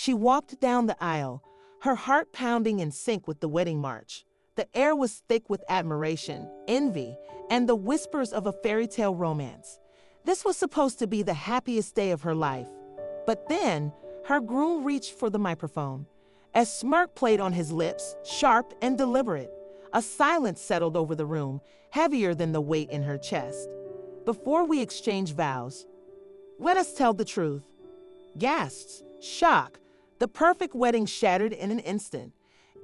She walked down the aisle, her heart pounding in sync with the wedding march. The air was thick with admiration, envy, and the whispers of a fairy tale romance. This was supposed to be the happiest day of her life. But then, her groom reached for the microphone. A smirk played on his lips, sharp and deliberate. A silence settled over the room, heavier than the weight in her chest. Before we exchange vows, let us tell the truth. Gasps, shock, the perfect wedding shattered in an instant.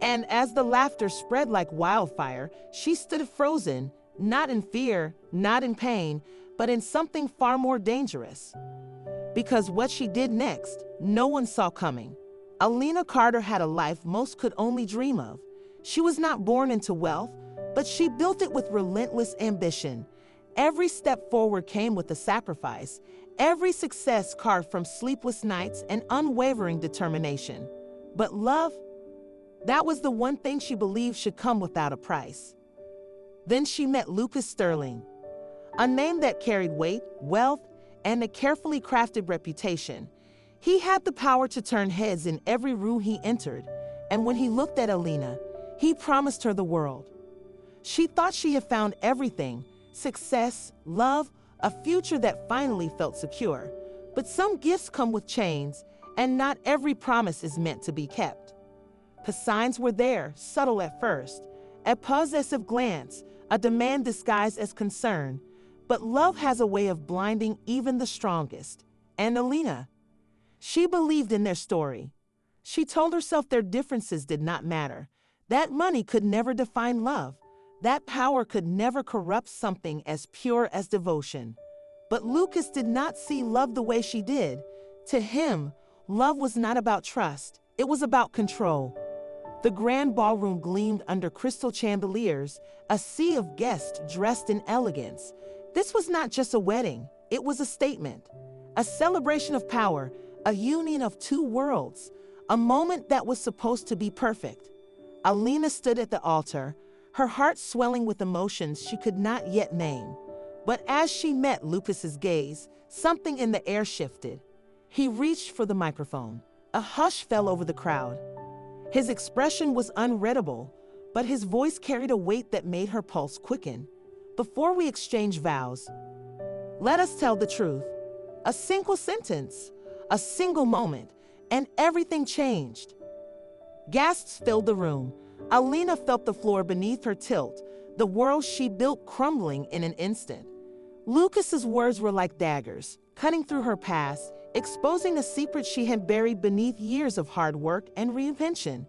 And as the laughter spread like wildfire, she stood frozen, not in fear, not in pain, but in something far more dangerous. Because what she did next, no one saw coming. Alina Carter had a life most could only dream of. She was not born into wealth, but she built it with relentless ambition. Every step forward came with a sacrifice, every success carved from sleepless nights and unwavering determination. But love, that was the one thing she believed should come without a price. Then she met Lucas Sterling, a name that carried weight, wealth, and a carefully crafted reputation. He had the power to turn heads in every room he entered, and when he looked at Alina, he promised her the world. She thought she had found everything: success, love, a future that finally felt secure. But some gifts come with chains, and not every promise is meant to be kept. The signs were there, subtle at first, a possessive glance, a demand disguised as concern. But love has a way of blinding even the strongest. And Alina, she believed in their story. She told herself their differences did not matter. That money could never define love. That power could never corrupt something as pure as devotion. But Lucas did not see love the way she did. To him, love was not about trust. It was about control. The grand ballroom gleamed under crystal chandeliers, a sea of guests dressed in elegance. This was not just a wedding. It was a statement, a celebration of power, a union of two worlds, a moment that was supposed to be perfect. Alina stood at the altar, her heart swelling with emotions she could not yet name. But as she met Lucas's gaze, something in the air shifted. He reached for the microphone. A hush fell over the crowd. His expression was unreadable, but his voice carried a weight that made her pulse quicken. Before we exchange vows, let us tell the truth. A single sentence, a single moment, and everything changed. Gasps filled the room. Alina felt the floor beneath her tilt, the world she built crumbling in an instant. Lucas's words were like daggers, cutting through her past, exposing a secret she had buried beneath years of hard work and reinvention.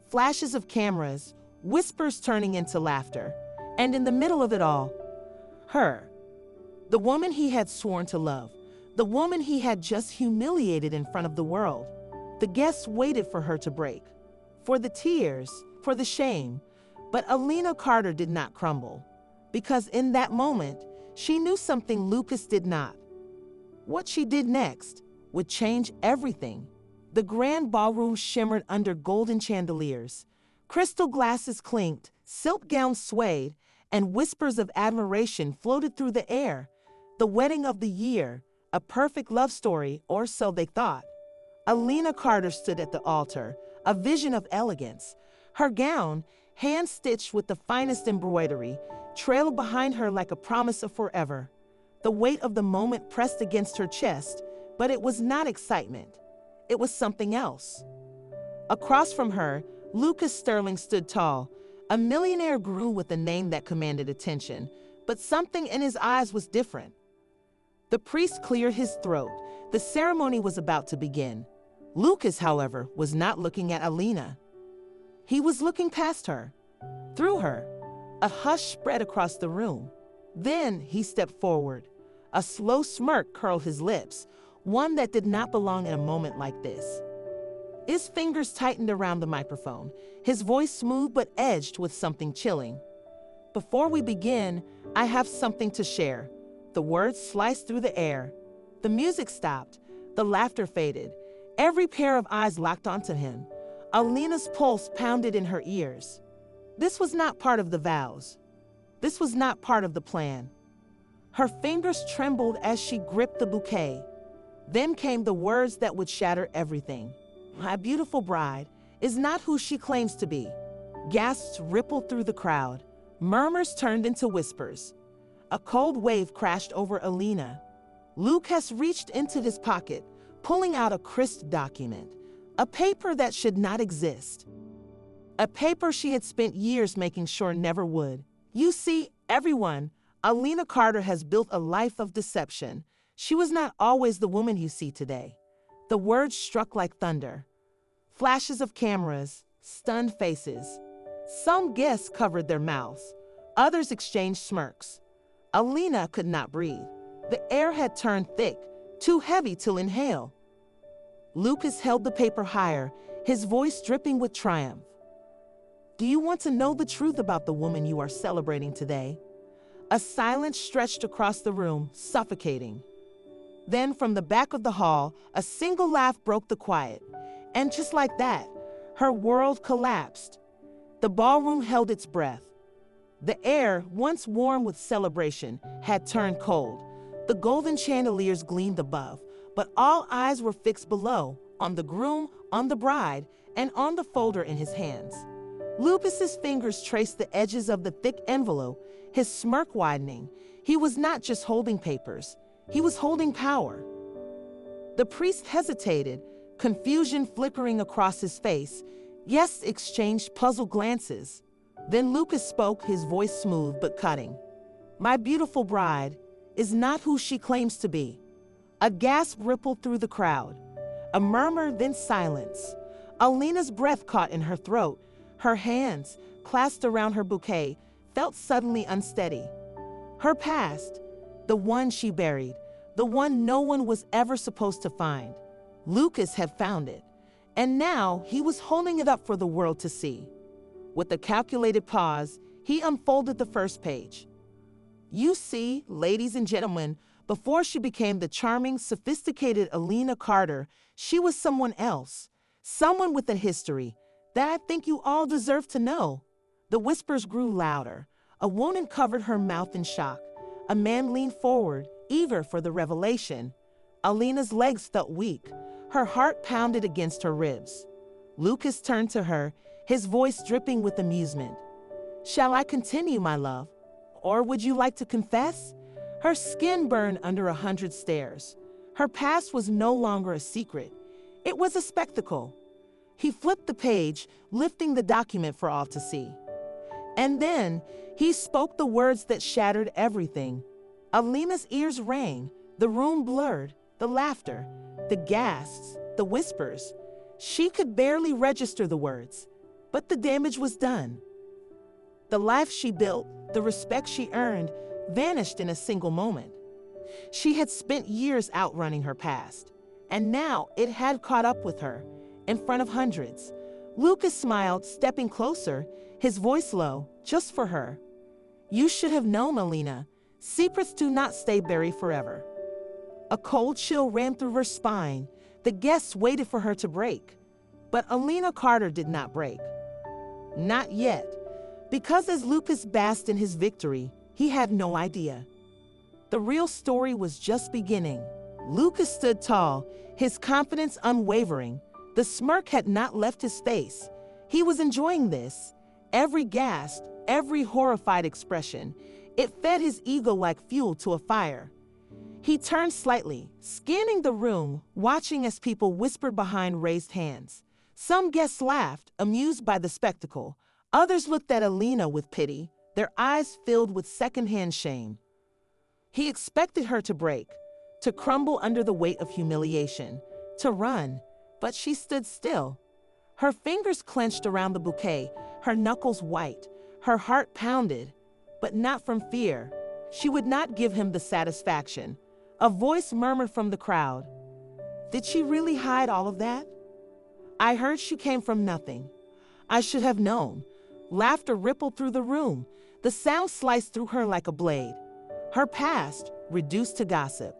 Flashes of cameras, whispers turning into laughter, and in the middle of it all, her. The woman he had sworn to love, the woman he had just humiliated in front of the world. The guests waited for her to break, for the tears, for the shame. But Alina Carter did not crumble, because in that moment, she knew something Lucas did not. What she did next would change everything. The grand ballroom shimmered under golden chandeliers. Crystal glasses clinked, silk gowns swayed, and whispers of admiration floated through the air. The wedding of the year, a perfect love story, or so they thought. Alina Carter stood at the altar, a vision of elegance. Her gown, hand-stitched with the finest embroidery, trailed behind her like a promise of forever. The weight of the moment pressed against her chest, but it was not excitement. It was something else. Across from her, Lucas Sterling stood tall, a millionaire groom with a name that commanded attention, but something in his eyes was different. The priest cleared his throat. The ceremony was about to begin. Lucas, however, was not looking at Alina. He was looking past her, through her. A hush spread across the room. Then he stepped forward. A slow smirk curled his lips, one that did not belong in a moment like this. His fingers tightened around the microphone, his voice smooth but edged with something chilling. Before we begin, I have something to share. The words sliced through the air. The music stopped. The laughter faded. Every pair of eyes locked onto him. Alina's pulse pounded in her ears. This was not part of the vows. This was not part of the plan. Her fingers trembled as she gripped the bouquet. Then came the words that would shatter everything. My beautiful bride is not who she claims to be. Gasps rippled through the crowd. Murmurs turned into whispers. A cold wave crashed over Alina. Lucas reached into his pocket, pulling out a crisp document, a paper that should not exist. A paper she had spent years making sure never would. You see, everyone, Alina Carter has built a life of deception. She was not always the woman you see today. The words struck like thunder. Flashes of cameras, stunned faces. Some guests covered their mouths. Others exchanged smirks. Alina could not breathe. The air had turned thick, too heavy to inhale. Lucas held the paper higher, his voice dripping with triumph. Do you want to know the truth about the woman you are celebrating today? A silence stretched across the room, suffocating. Then, from the back of the hall, a single laugh broke the quiet. And just like that, her world collapsed. The ballroom held its breath. The air, once warm with celebration, had turned cold. The golden chandeliers gleamed above, but all eyes were fixed below, on the groom, on the bride, and on the folder in his hands. Lucas's fingers traced the edges of the thick envelope, his smirk widening. He was not just holding papers, he was holding power. The priest hesitated, confusion flickering across his face. Guests exchanged puzzled glances. Then Lucas spoke, his voice smooth but cutting. My beautiful bride is not who she claims to be. A gasp rippled through the crowd. A murmur, then silence. Alina's breath caught in her throat. Her hands, clasped around her bouquet, felt suddenly unsteady. Her past, the one she buried, the one no one was ever supposed to find. Lucas had found it, and now he was holding it up for the world to see. With a calculated pause, he unfolded the first page. You see, ladies and gentlemen, before she became the charming, sophisticated Alina Carter, she was someone else, someone with a history that I think you all deserve to know. The whispers grew louder. A woman covered her mouth in shock. A man leaned forward, eager for the revelation. Alina's legs felt weak. Her heart pounded against her ribs. Lucas turned to her, his voice dripping with amusement. Shall I continue, my love? Or would you like to confess? Her skin burned under 100 stares. Her past was no longer a secret. It was a spectacle. He flipped the page, lifting the document for all to see. And then he spoke the words that shattered everything. Alina's ears rang, the room blurred, the laughter, the gasps, the whispers. She could barely register the words, but the damage was done. The life she built, the respect she earned, vanished in a single moment. She had spent years outrunning her past, and now it had caught up with her, in front of hundreds. Lucas smiled, stepping closer, his voice low, just for her. You should have known, Alina. Secrets do not stay buried forever. A cold chill ran through her spine. The guests waited for her to break. But Alina Carter did not break. Not yet. Because as Lucas basked in his victory, he had no idea. The real story was just beginning. Lucas stood tall, his confidence unwavering. The smirk had not left his face. He was enjoying this. Every gasp, every horrified expression. It fed his ego like fuel to a fire. He turned slightly, scanning the room, watching as people whispered behind raised hands. Some guests laughed, amused by the spectacle. Others looked at Alina with pity, their eyes filled with secondhand shame. He expected her to break, to crumble under the weight of humiliation, to run, but she stood still. Her fingers clenched around the bouquet, her knuckles white, her heart pounded, but not from fear. She would not give him the satisfaction. A voice murmured from the crowd. Did she really hide all of that? I heard she came from nothing. I should have known. Laughter rippled through the room. The sound sliced through her like a blade. Her past, reduced to gossip.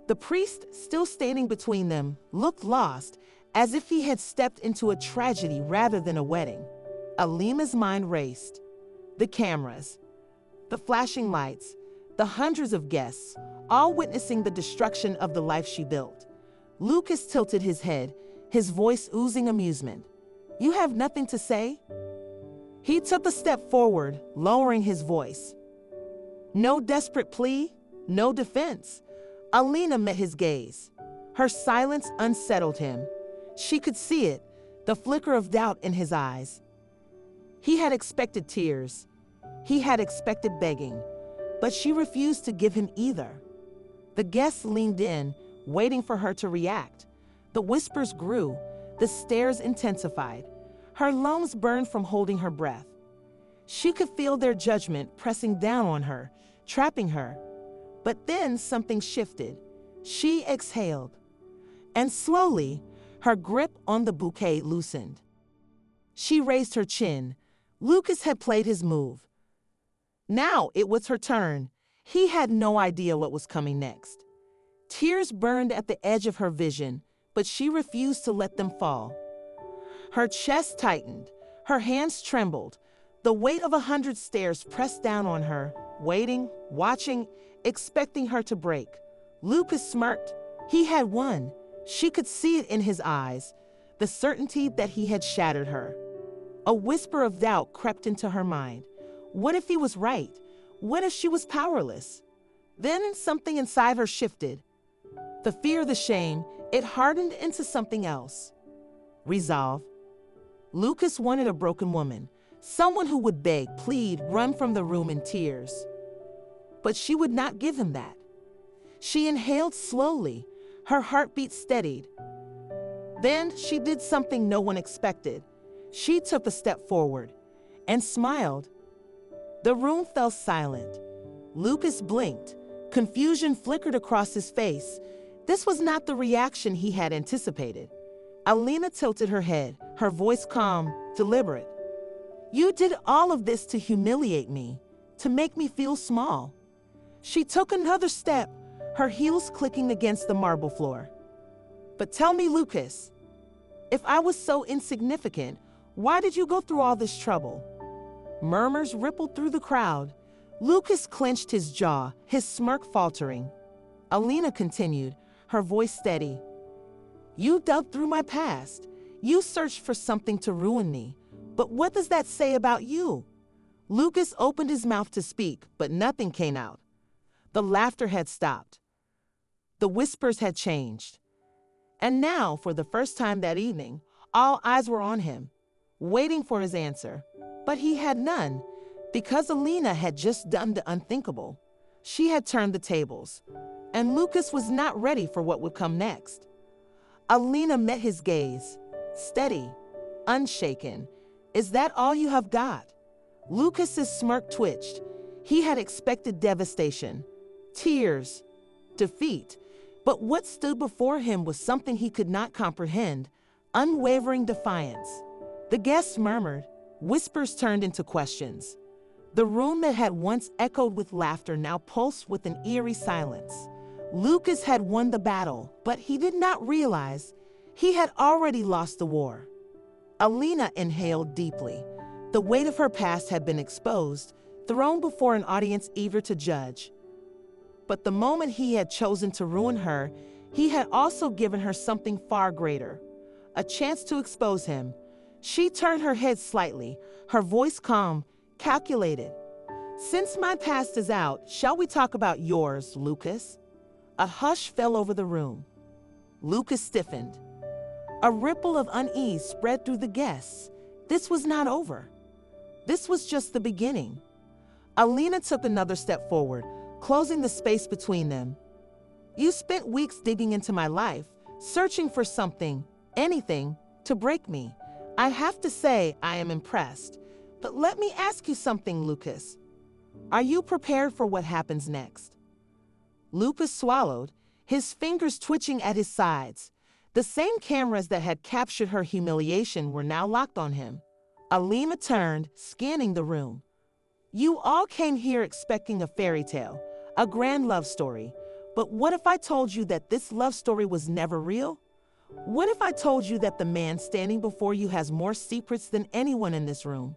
The priest, still standing between them, looked lost, as if he had stepped into a tragedy rather than a wedding. Alina's mind raced. The cameras, the flashing lights, the hundreds of guests, all witnessing the destruction of the life she built. Lucas tilted his head, his voice oozing amusement. "You have nothing to say?" He took a step forward, lowering his voice. No desperate plea, no defense. Alina met his gaze. Her silence unsettled him. She could see it, the flicker of doubt in his eyes. He had expected tears. He had expected begging, but she refused to give him either. The guests leaned in, waiting for her to react. The whispers grew, the stares intensified. Her lungs burned from holding her breath. She could feel their judgment pressing down on her, trapping her. But then something shifted. She exhaled. And slowly, her grip on the bouquet loosened. She raised her chin. Lucas had played his move. Now it was her turn. He had no idea what was coming next. Tears burned at the edge of her vision, but she refused to let them fall. Her chest tightened. Her hands trembled. The weight of 100 stares pressed down on her, waiting, watching, expecting her to break. Lucas smirked. He had won. She could see it in his eyes, the certainty that he had shattered her. A whisper of doubt crept into her mind. What if he was right? What if she was powerless? Then something inside her shifted. The fear, the shame, it hardened into something else. Resolve. Lucas wanted a broken woman, someone who would beg, plead, run from the room in tears. But she would not give him that. She inhaled slowly, her heartbeat steadied. Then she did something no one expected. She took a step forward and smiled. The room fell silent. Lucas blinked. Confusion flickered across his face. This was not the reaction he had anticipated. Alina tilted her head, her voice calm, deliberate. "You did all of this to humiliate me, to make me feel small." She took another step, her heels clicking against the marble floor. "But tell me, Lucas, if I was so insignificant, why did you go through all this trouble?" Murmurs rippled through the crowd. Lucas clenched his jaw, his smirk faltering. Alina continued, her voice steady. "You dug through my past. You searched for something to ruin me. But what does that say about you?" Lucas opened his mouth to speak, but nothing came out. The laughter had stopped. The whispers had changed. And now, for the first time that evening, all eyes were on him, waiting for his answer. But he had none, because Alina had just done the unthinkable. She had turned the tables, and Lucas was not ready for what would come next. Alina met his gaze, steady, unshaken. "Is that all you have got?" Lucas's smirk twitched. He had expected devastation, tears, defeat. But what stood before him was something he could not comprehend, unwavering defiance. The guests murmured. Whispers turned into questions. The room that had once echoed with laughter now pulsed with an eerie silence. Lucas had won the battle, but he did not realize he had already lost the war. Alina inhaled deeply. The weight of her past had been exposed, thrown before an audience eager to judge. But the moment he had chosen to ruin her, he had also given her something far greater, a chance to expose him. She turned her head slightly, her voice calm, calculated. "Since my past is out, shall we talk about yours, Lucas?" A hush fell over the room. Lucas stiffened. A ripple of unease spread through the guests. This was not over. This was just the beginning. Alina took another step forward, closing the space between them. "You spent weeks digging into my life, searching for something, anything, to break me. I have to say I am impressed. But let me ask you something, Lucas. Are you prepared for what happens next?" Lucas swallowed, his fingers twitching at his sides. The same cameras that had captured her humiliation were now locked on him. Alina turned, scanning the room. "You all came here expecting a fairy tale, a grand love story. But what if I told you that this love story was never real? What if I told you that the man standing before you has more secrets than anyone in this room?"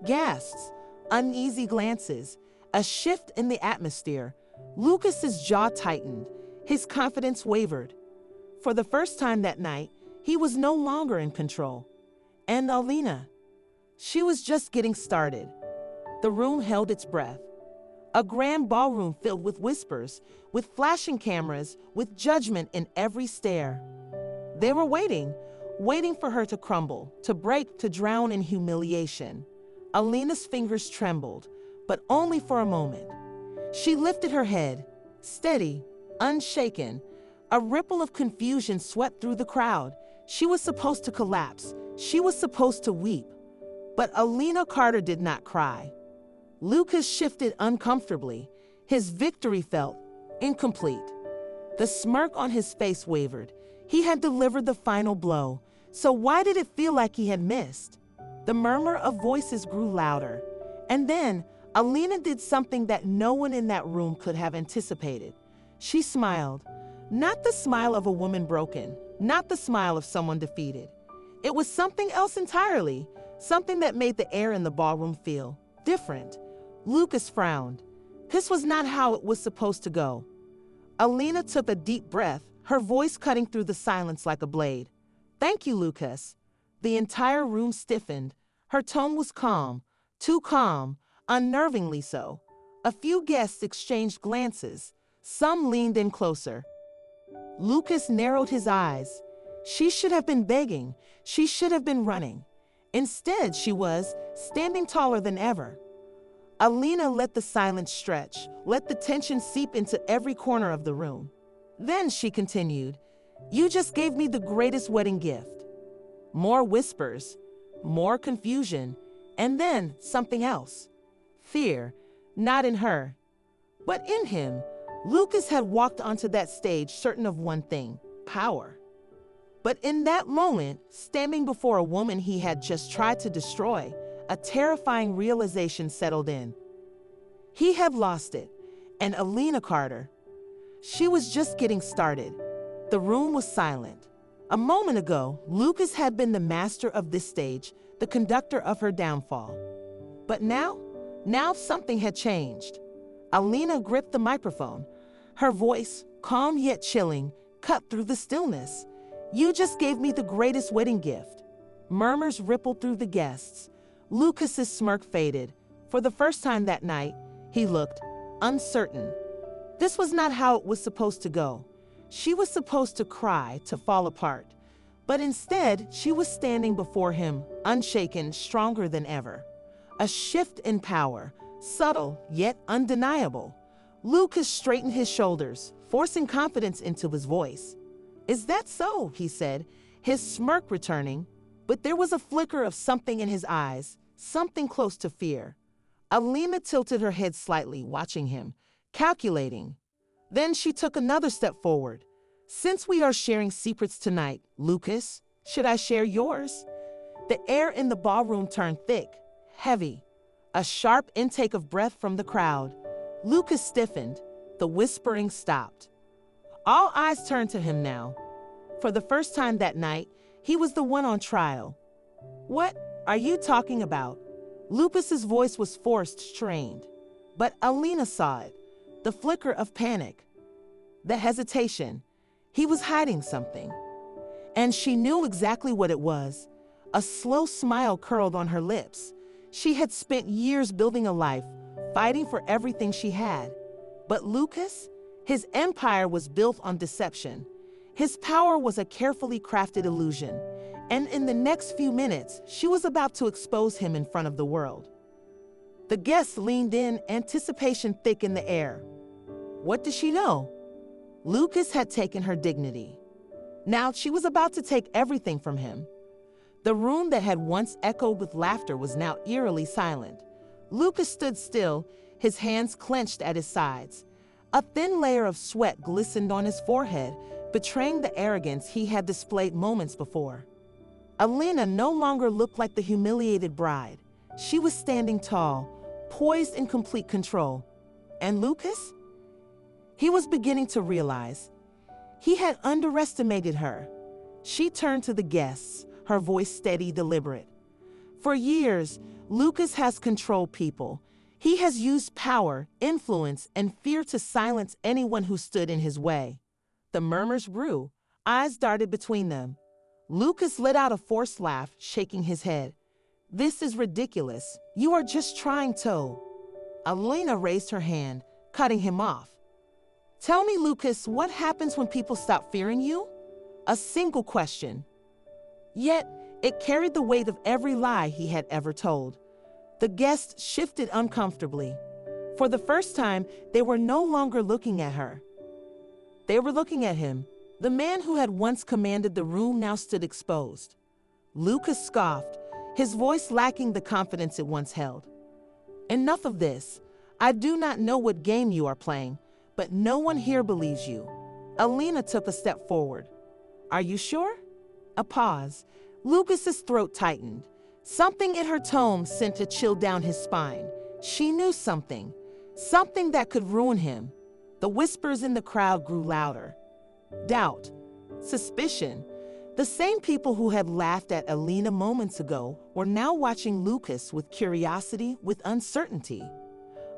Gasps, uneasy glances, a shift in the atmosphere. Lucas's jaw tightened, his confidence wavered. For the first time that night, He was no longer in control. And Alina, she was just getting started. The room held its breath. A grand ballroom filled with whispers, with flashing cameras, with judgment in every stare. They were waiting for her to crumble, to break, to drown in humiliation. Alina's fingers trembled, but only for a moment. She lifted her head, steady, unshaken. A ripple of confusion swept through the crowd. She was supposed to collapse. She was supposed to weep. But Alina Carter did not cry. Lucas shifted uncomfortably. His victory felt incomplete. The smirk on his face wavered. He had delivered the final blow. So why did it feel like he had missed? The murmur of voices grew louder. And then, Alina did something that no one in that room could have anticipated. She smiled. Not the smile of a woman broken, not the smile of someone defeated. It was something else entirely, something that made the air in the ballroom feel different. Lucas frowned. This was not how it was supposed to go. Alina took a deep breath, her voice cutting through the silence like a blade. "Thank you, Lucas." The entire room stiffened. Her tone was calm, too calm, unnervingly so. A few guests exchanged glances. Some leaned in closer. Lucas narrowed his eyes. She should have been begging. She should have been running. Instead, she was standing taller than ever. Alina let the silence stretch, let the tension seep into every corner of the room. Then she continued, "You just gave me the greatest wedding gift." More whispers, more confusion, and then something else. Fear, not in her, but in him. Lucas had walked onto that stage certain of one thing, power. But in that moment, standing before a woman he had just tried to destroy, a terrifying realization settled in. He had lost it, and Alina Carter, she was just getting started. The room was silent. A moment ago, Lucas had been the master of this stage, the conductor of her downfall. But now something had changed. Alina gripped the microphone. Her voice, calm yet chilling, cut through the stillness. "You just gave me the greatest wedding gift." Murmurs rippled through the guests. Lucas's smirk faded. For the first time that night, he looked uncertain. This was not how it was supposed to go. She was supposed to cry, to fall apart. But instead, she was standing before him, unshaken, stronger than ever. A shift in power, subtle yet undeniable. Lucas straightened his shoulders, forcing confidence into his voice. "Is that so?" he said, his smirk returning. But there was a flicker of something in his eyes, something close to fear. Alina tilted her head slightly, watching him, calculating. Then she took another step forward. "Since we are sharing secrets tonight, Lucas, should I share yours?" The air in the ballroom turned thick, heavy. A sharp intake of breath from the crowd. Lucas stiffened. The whispering stopped. All eyes turned to him now. For the first time that night, he was the one on trial. "What are you talking about?" Lucas's voice was forced, strained. But Alina saw it. The flicker of panic. The hesitation. He was hiding something. And she knew exactly what it was. A slow smile curled on her lips. She had spent years building a life, fighting for everything she had. But Lucas? His empire was built on deception. His power was a carefully crafted illusion. And in the next few minutes, she was about to expose him in front of the world. The guests leaned in, anticipation thick in the air. What did she know? Lucas had taken her dignity. Now she was about to take everything from him. The room that had once echoed with laughter was now eerily silent. Lucas stood still, his hands clenched at his sides. A thin layer of sweat glistened on his forehead, betraying the arrogance he had displayed moments before. Alina no longer looked like the humiliated bride. She was standing tall, poised in complete control. And Lucas? He was beginning to realize. He had underestimated her. She turned to the guests, her voice steady, deliberate. For years, Lucas has controlled people. He has used power, influence, and fear to silence anyone who stood in his way. The murmurs grew. Eyes darted between them. Lucas let out a forced laugh, shaking his head. This is ridiculous. You are just trying to. Alina raised her hand, cutting him off. Tell me, Lucas, what happens when people stop fearing you? A single question. Yet, it carried the weight of every lie he had ever told. The guests shifted uncomfortably. For the first time, they were no longer looking at her. They were looking at him. The man who had once commanded the room now stood exposed. Lucas scoffed, his voice lacking the confidence it once held. Enough of this. I do not know what game you are playing, but no one here believes you. Alina took a step forward. Are you sure? A pause. Lucas's throat tightened. Something in her tone sent a chill down his spine. She knew something. Something that could ruin him. The whispers in the crowd grew louder. Doubt. Suspicion. The same people who had laughed at Alina moments ago were now watching Lucas with curiosity, with uncertainty.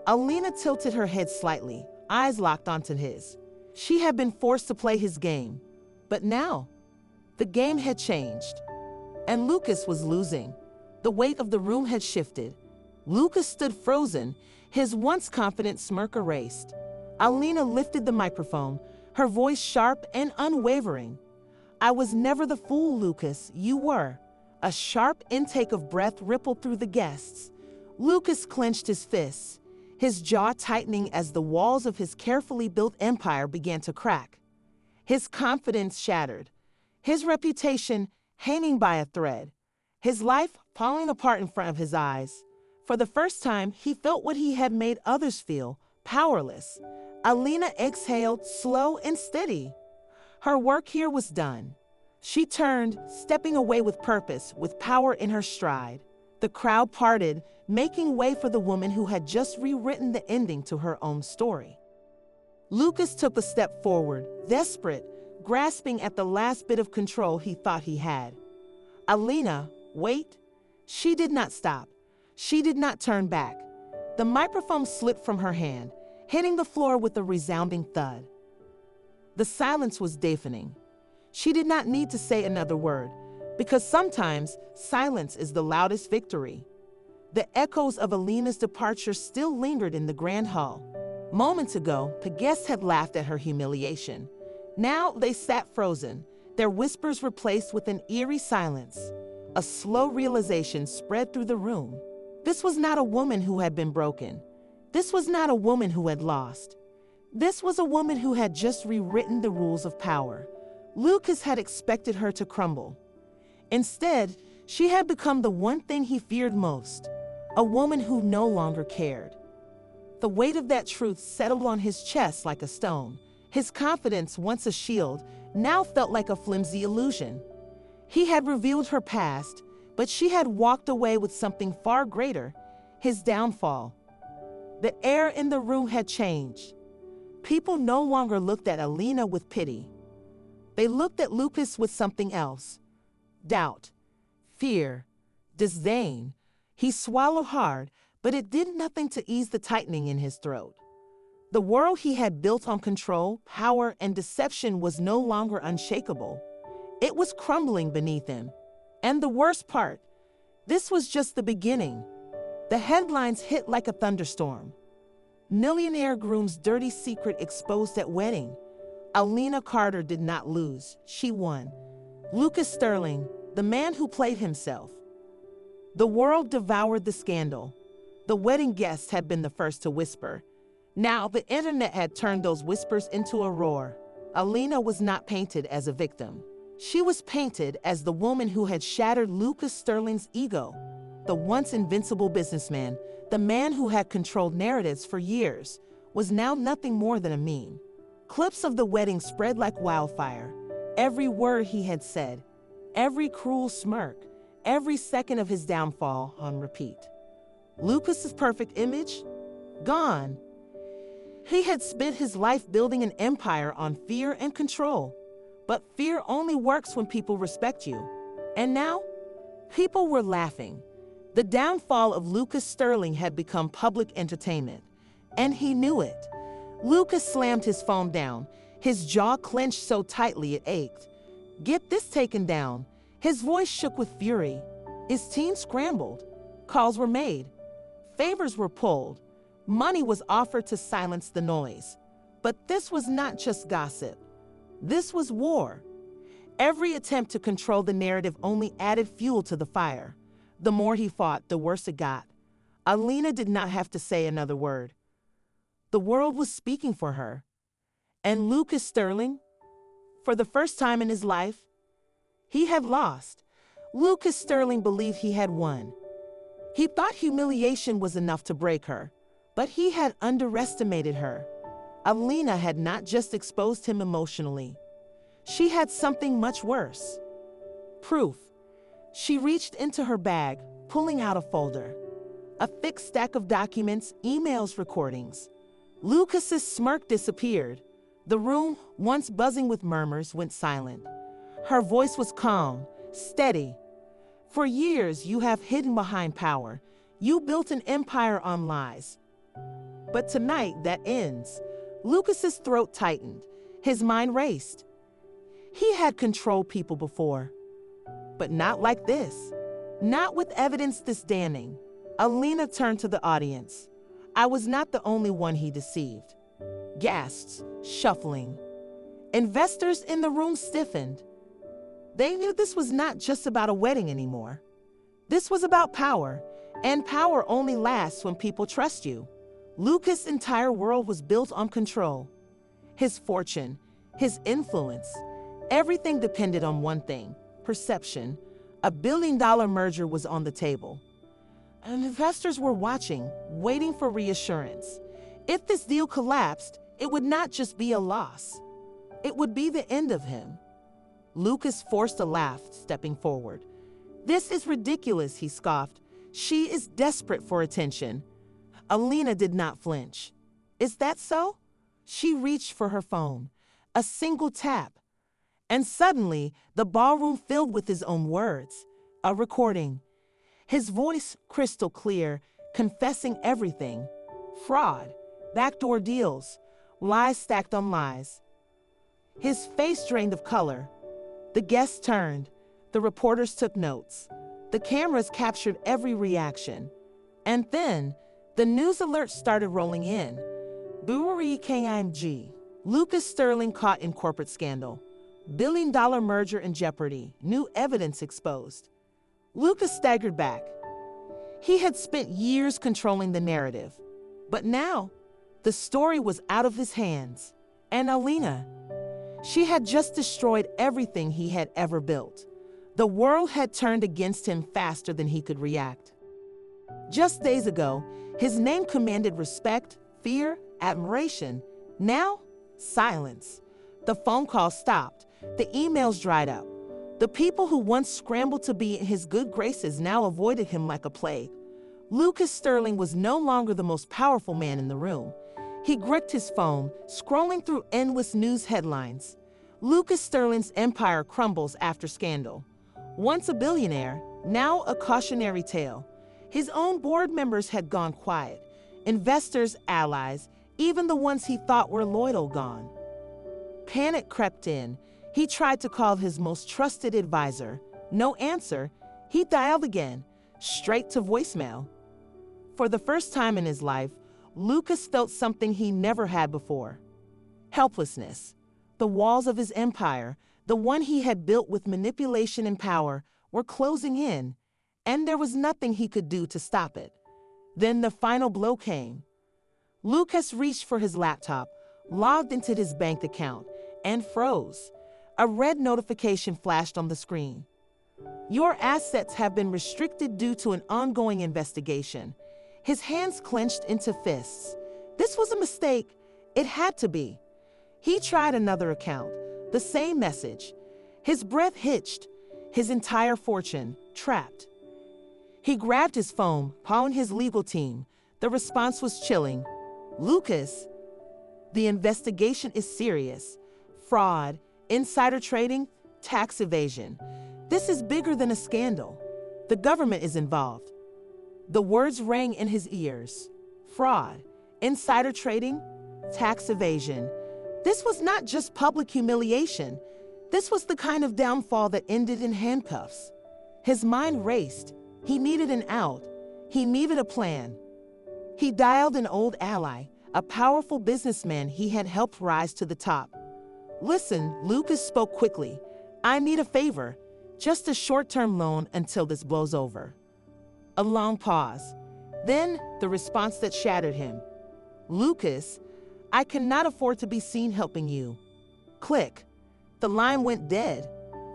Alina tilted her head slightly, eyes locked onto his. She had been forced to play his game. But now, the game had changed. And Lucas was losing. The weight of the room had shifted. Lucas stood frozen, his once confident smirk erased. Alina lifted the microphone, her voice sharp and unwavering. I was never the fool, Lucas, you were. A sharp intake of breath rippled through the guests. Lucas clenched his fists, his jaw tightening as the walls of his carefully built empire began to crack. His confidence shattered, his reputation hanging by a thread, his life falling apart in front of his eyes. For the first time, he felt what he had made others feel, powerless. Alina exhaled, slow and steady. Her work here was done. She turned, stepping away with purpose, with power in her stride. The crowd parted, making way for the woman who had just rewritten the ending to her own story. Lucas took a step forward, desperate, grasping at the last bit of control he thought he had. Alina, wait. She did not stop. She did not turn back. The microphone slipped from her hand, hitting the floor with a resounding thud. The silence was deafening. She did not need to say another word, because sometimes silence is the loudest victory. The echoes of Alina's departure still lingered in the grand hall. Moments ago, the guests had laughed at her humiliation. Now they sat frozen, their whispers replaced with an eerie silence. A slow realization spread through the room. This was not a woman who had been broken. This was not a woman who had lost. This was a woman who had just rewritten the rules of power. Lucas had expected her to crumble. Instead, she had become the one thing he feared most, a woman who no longer cared. The weight of that truth settled on his chest like a stone. His confidence, once a shield, now felt like a flimsy illusion. He had revealed her past, but she had walked away with something far greater, his downfall. The air in the room had changed. People no longer looked at Alina with pity. They looked at Lucas with something else. Doubt, fear, disdain. He swallowed hard, but it did nothing to ease the tightening in his throat. The world he had built on control, power, and deception was no longer unshakable. It was crumbling beneath him. And the worst part, this was just the beginning. The headlines hit like a thunderstorm. Millionaire Groom's dirty secret exposed at wedding. Alina Carter did not lose, she won. Lucas Sterling, the man who played himself. The world devoured the scandal. The wedding guests had been the first to whisper. Now the internet had turned those whispers into a roar. Alina was not painted as a victim. She was painted as the woman who had shattered Lucas Sterling's ego. The once invincible businessman, the man who had controlled narratives for years, was now nothing more than a meme. Clips of the wedding spread like wildfire. Every word he had said, every cruel smirk, every second of his downfall on repeat. Lucas's perfect image? Gone. He had spent his life building an empire on fear and control. But fear only works when people respect you. And now, people were laughing. The downfall of Lucas Sterling had become public entertainment, and he knew it. Lucas slammed his phone down, his jaw clenched so tightly it ached. Get this taken down. His voice shook with fury. His team scrambled. Calls were made. Favors were pulled. Money was offered to silence the noise. But this was not just gossip. This was war. Every attempt to control the narrative only added fuel to the fire. The more he fought, the worse it got. Alina did not have to say another word. The world was speaking for her. And Lucas Sterling, for the first time in his life, he had lost. Lucas Sterling believed he had won. He thought humiliation was enough to break her, but he had underestimated her. Alina had not just exposed him emotionally. She had something much worse. Proof. She reached into her bag, pulling out a folder. A thick stack of documents, emails, recordings. Lucas's smirk disappeared. The room, once buzzing with murmurs, went silent. Her voice was calm, steady. For years, you have hidden behind power. You built an empire on lies. But tonight, that ends. Lucas's throat tightened. His mind raced. He had controlled people before. But not like this. Not with evidence this damning. Alina turned to the audience. I was not the only one he deceived. Gasps, shuffling. Investors in the room stiffened. They knew this was not just about a wedding anymore. This was about power, and power only lasts when people trust you. Lucas' entire world was built on control. His fortune, his influence, everything depended on one thing: perception. A billion-dollar merger was on the table. And investors were watching, waiting for reassurance. If this deal collapsed, it would not just be a loss. It would be the end of him. Lucas forced a laugh, stepping forward. This is ridiculous, he scoffed. She is desperate for attention. Alina did not flinch. Is that so? She reached for her phone. A single tap. And suddenly, the ballroom filled with his own words. A recording. His voice crystal clear, confessing everything. Fraud, backdoor deals, lies stacked on lies. His face drained of color. The guests turned. The reporters took notes. The cameras captured every reaction. And then, the news alerts started rolling in. Brewery KIMG. Lucas Sterling caught in corporate scandal. Billion-dollar merger in jeopardy. New evidence exposed. Lucas staggered back. He had spent years controlling the narrative. But now, the story was out of his hands. And Alina, she had just destroyed everything he had ever built. The world had turned against him faster than he could react. Just days ago, his name commanded respect, fear, admiration. Now, silence. The phone calls stopped. The emails dried up. The people who once scrambled to be in his good graces now avoided him like a plague. Lucas Sterling was no longer the most powerful man in the room. He gripped his phone, scrolling through endless news headlines. Lucas Sterling's empire crumbles after scandal. Once a billionaire, now a cautionary tale. His own board members had gone quiet. Investors, allies, even the ones he thought were loyal, gone. Panic crept in. He tried to call his most trusted advisor. No answer. He dialed again, straight to voicemail. For the first time in his life, Lucas felt something he never had before. Helplessness. The walls of his empire, the one he had built with manipulation and power, were closing in, and there was nothing he could do to stop it. Then the final blow came. Lucas reached for his laptop, logged into his bank account, and froze. A red notification flashed on the screen. Your assets have been restricted due to an ongoing investigation. His hands clenched into fists. This was a mistake. It had to be. He tried another account. The same message. His breath hitched. His entire fortune trapped. He grabbed his phone, calling his legal team. The response was chilling. Lucas, the investigation is serious. Fraud, insider trading, tax evasion. This is bigger than a scandal. The government is involved. The words rang in his ears. Fraud, insider trading, tax evasion. This was not just public humiliation. This was the kind of downfall that ended in handcuffs. His mind raced. He needed an out. He needed a plan. He dialed an old ally, a powerful businessman he had helped rise to the top. "Listen," Lucas spoke quickly. "I need a favor. Just a short-term loan until this blows over." A long pause. Then, the response that shattered him. "Lucas, I cannot afford to be seen helping you." Click. The line went dead.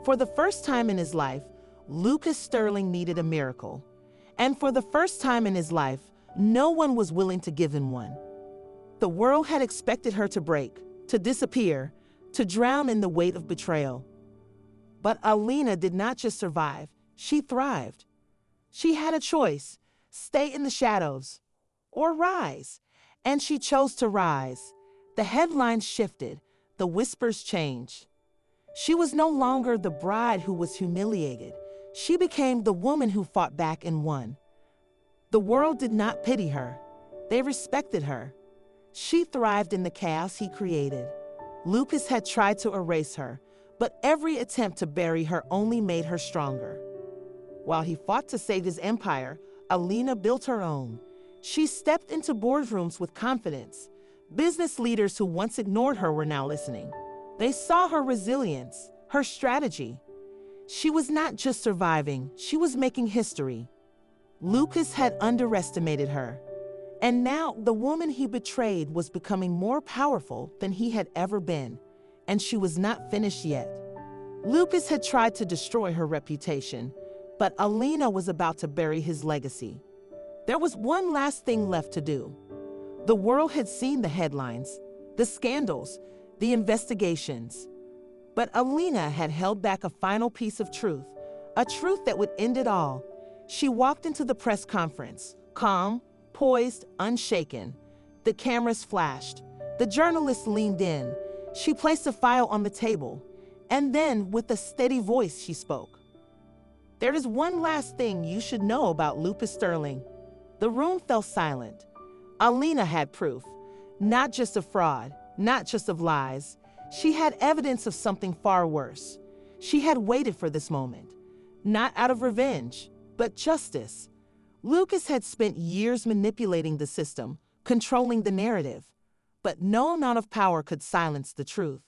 For the first time in his life, Lucas Sterling needed a miracle. And for the first time in his life, no one was willing to give him one. The world had expected her to break, to disappear, to drown in the weight of betrayal. But Alina did not just survive, she thrived. She had a choice: stay in the shadows or rise. And she chose to rise. The headlines shifted, the whispers changed. She was no longer the bride who was humiliated. She became the woman who fought back and won. The world did not pity her. They respected her. She thrived in the chaos he created. Lucas had tried to erase her, but every attempt to bury her only made her stronger. While he fought to save his empire, Alina built her own. She stepped into boardrooms with confidence. Business leaders who once ignored her were now listening. They saw her resilience, her strategy. She was not just surviving, she was making history. Lucas had underestimated her. And now the woman he betrayed was becoming more powerful than he had ever been. And she was not finished yet. Lucas had tried to destroy her reputation, but Alina was about to bury his legacy. There was one last thing left to do. The world had seen the headlines, the scandals, the investigations. But Alina had held back a final piece of truth, a truth that would end it all. She walked into the press conference, calm, poised, unshaken. The cameras flashed. The journalists leaned in. She placed a file on the table. And then, with a steady voice, she spoke. "There is one last thing you should know about Lucas Sterling." The room fell silent. Alina had proof, not just of fraud, not just of lies. She had evidence of something far worse. She had waited for this moment, not out of revenge, but justice. Lucas had spent years manipulating the system, controlling the narrative, but no amount of power could silence the truth.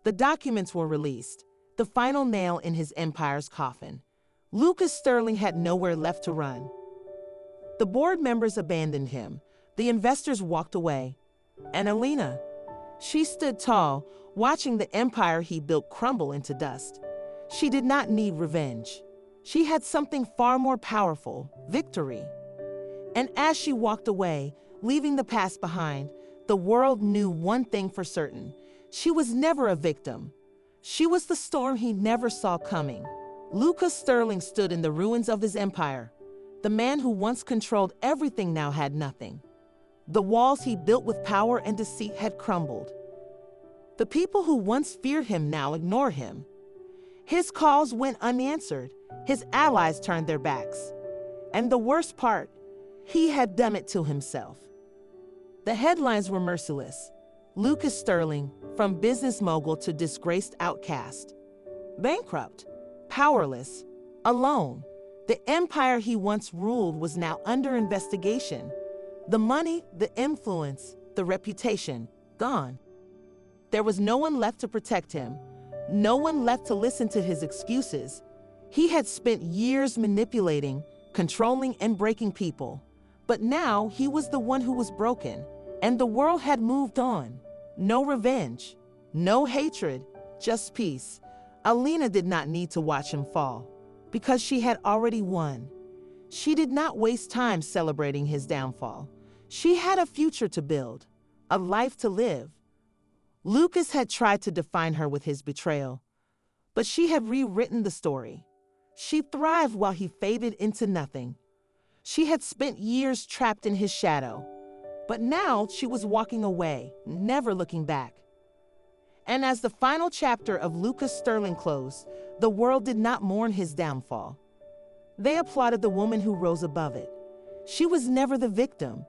The documents were released, the final nail in his empire's coffin. Lucas Sterling had nowhere left to run. The board members abandoned him. The investors walked away. And Alina, she stood tall, watching the empire he built crumble into dust. She did not need revenge. She had something far more powerful: victory. And as she walked away, leaving the past behind, the world knew one thing for certain: she was never a victim. She was the storm he never saw coming. Lucas Sterling stood in the ruins of his empire. The man who once controlled everything now had nothing. The walls he built with power and deceit had crumbled. The people who once feared him now ignored him. His calls went unanswered. His allies turned their backs. And the worst part, he had done it to himself. The headlines were merciless. Lucas Sterling, from business mogul to disgraced outcast. Bankrupt, powerless, alone. The empire he once ruled was now under investigation. The money, the influence, the reputation, gone. There was no one left to protect him, no one left to listen to his excuses. He had spent years manipulating, controlling, and breaking people. But now he was the one who was broken, and the world had moved on. No revenge, no hatred, just peace. Alina did not need to watch him fall, because she had already won. She did not waste time celebrating his downfall. She had a future to build, a life to live. Lucas had tried to define her with his betrayal, but she had rewritten the story. She thrived while he faded into nothing. She had spent years trapped in his shadow, but now she was walking away, never looking back. And as the final chapter of Lucas Sterling closed, the world did not mourn his downfall. They applauded the woman who rose above it. She was never the victim.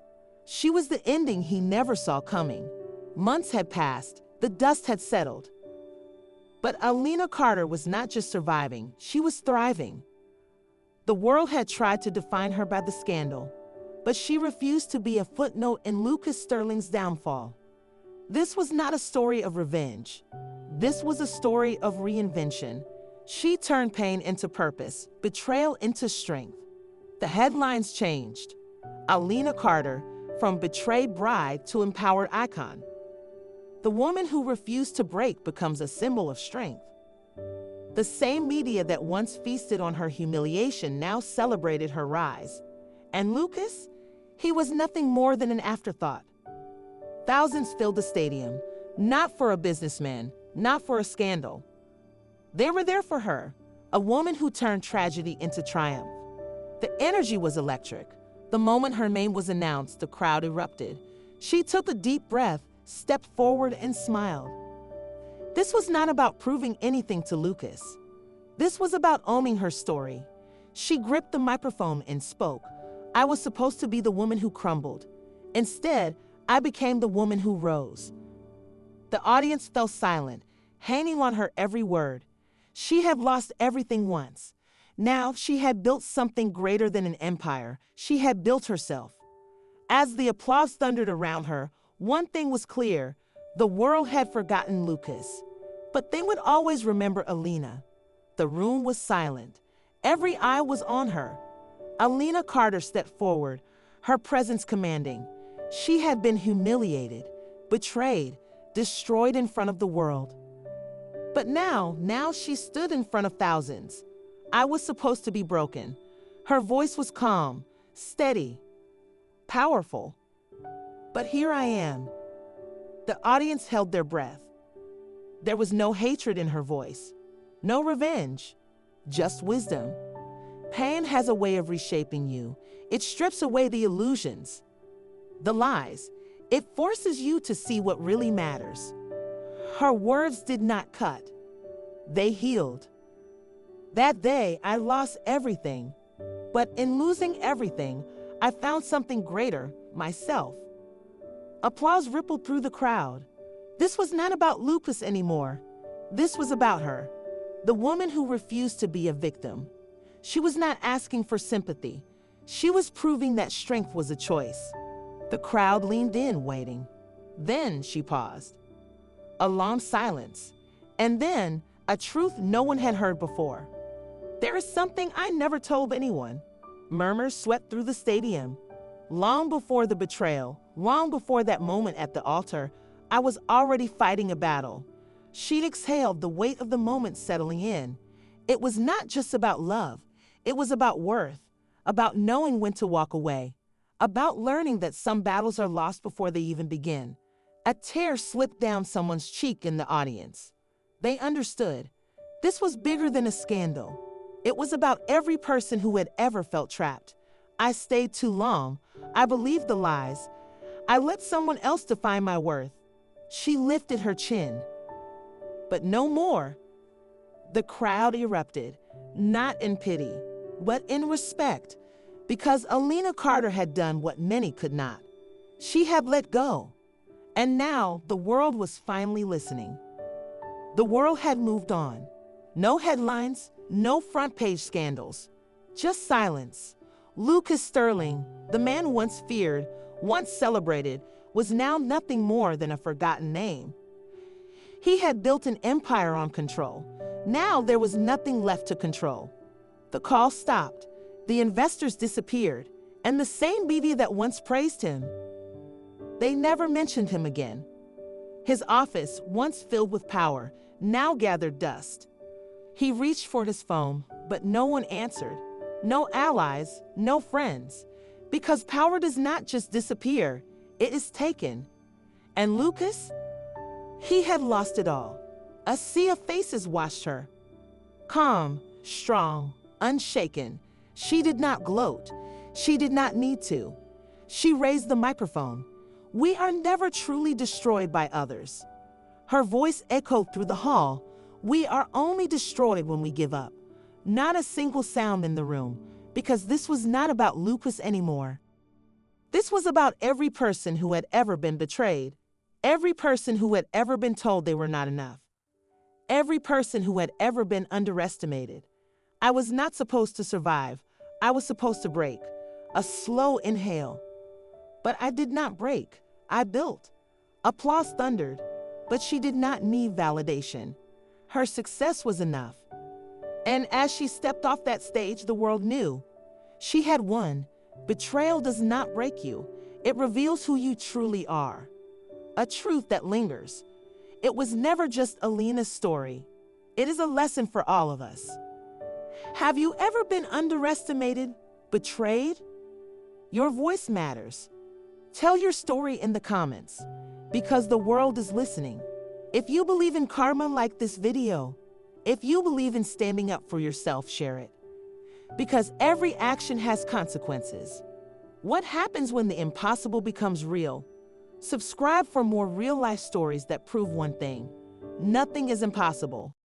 She was the ending he never saw coming. Months had passed. The dust had settled. But Alina Carter was not just surviving, she was thriving. The world had tried to define her by the scandal, but she refused to be a footnote in Lucas Sterling's downfall. This was not a story of revenge. This was a story of reinvention. She turned pain into purpose, betrayal into strength. The headlines changed. Alina Carter, from betrayed bride to empowered icon. The woman who refused to break becomes a symbol of strength. The same media that once feasted on her humiliation now celebrated her rise. And Lucas? He was nothing more than an afterthought. Thousands filled the stadium, not for a businessman, not for a scandal. They were there for her, a woman who turned tragedy into triumph. The energy was electric. The moment her name was announced, the crowd erupted. She took a deep breath, stepped forward, and smiled. This was not about proving anything to Lucas. This was about owning her story. She gripped the microphone and spoke. I was supposed to be the woman who crumbled. Instead, I became the woman who rose. The audience fell silent, hanging on her every word. She had lost everything once. Now she had built something greater than an empire. She had built herself. As the applause thundered around her, one thing was clear. The world had forgotten Lucas. But they would always remember Alina. The room was silent. Every eye was on her. Alina Carter stepped forward, her presence commanding. She had been humiliated, betrayed, destroyed in front of the world. But now she stood in front of thousands. I was supposed to be broken. Her voice was calm, steady, powerful. But here I am. The audience held their breath. There was no hatred in her voice, no revenge, just wisdom. Pain has a way of reshaping you. It strips away the illusions, the lies. It forces you to see what really matters. Her words did not cut. They healed. That day, I lost everything. But in losing everything, I found something greater, myself. Applause rippled through the crowd. This was not about Lucas anymore. This was about her, the woman who refused to be a victim. She was not asking for sympathy. She was proving that strength was a choice. The crowd leaned in, waiting. Then she paused. A long silence. And then, a truth no one had heard before. There is something I never told anyone. Murmurs swept through the stadium. Long before the betrayal, long before that moment at the altar, I was already fighting a battle. She'd exhaled, the weight of the moment settling in. It was not just about love. It was about worth, about knowing when to walk away, about learning that some battles are lost before they even begin. A tear slipped down someone's cheek in the audience. They understood. This was bigger than a scandal. It was about every person who had ever felt trapped. I stayed too long. I believed the lies. I let someone else define my worth. She lifted her chin. But no more. The crowd erupted, not in pity, but in respect, because Alina Carter had done what many could not. She had let go. And now the world was finally listening. The world had moved on. No headlines, no front-page scandals, just silence. Lucas Sterling, the man once feared, once celebrated, was now nothing more than a forgotten name. He had built an empire on control. Now there was nothing left to control. The call stopped, the investors disappeared, and the same media that once praised him, they never mentioned him again. His office, once filled with power, now gathered dust. He reached for his phone, but no one answered. No allies, no friends. Because power does not just disappear, it is taken. And Lucas? He had lost it all. A sea of faces watched her. Calm, strong, unshaken. She did not gloat. She did not need to. She raised the microphone. We are never truly destroyed by others. Her voice echoed through the hall. We are only destroyed when we give up. Not a single sound in the room, because this was not about Lucas anymore. This was about every person who had ever been betrayed, every person who had ever been told they were not enough. Every person who had ever been underestimated. I was not supposed to survive. I was supposed to break. A slow inhale. But I did not break. I built. Applause thundered, but she did not need validation. Her success was enough. And as she stepped off that stage, the world knew. She had won. Betrayal does not break you. It reveals who you truly are. A truth that lingers. It was never just Alina's story. It is a lesson for all of us. Have you ever been underestimated, betrayed? Your voice matters. Tell your story in the comments, because the world is listening. If you believe in karma, like this video. If you believe in standing up for yourself, share it. Because every action has consequences. What happens when the impossible becomes real? Subscribe for more real-life stories that prove one thing: nothing is impossible.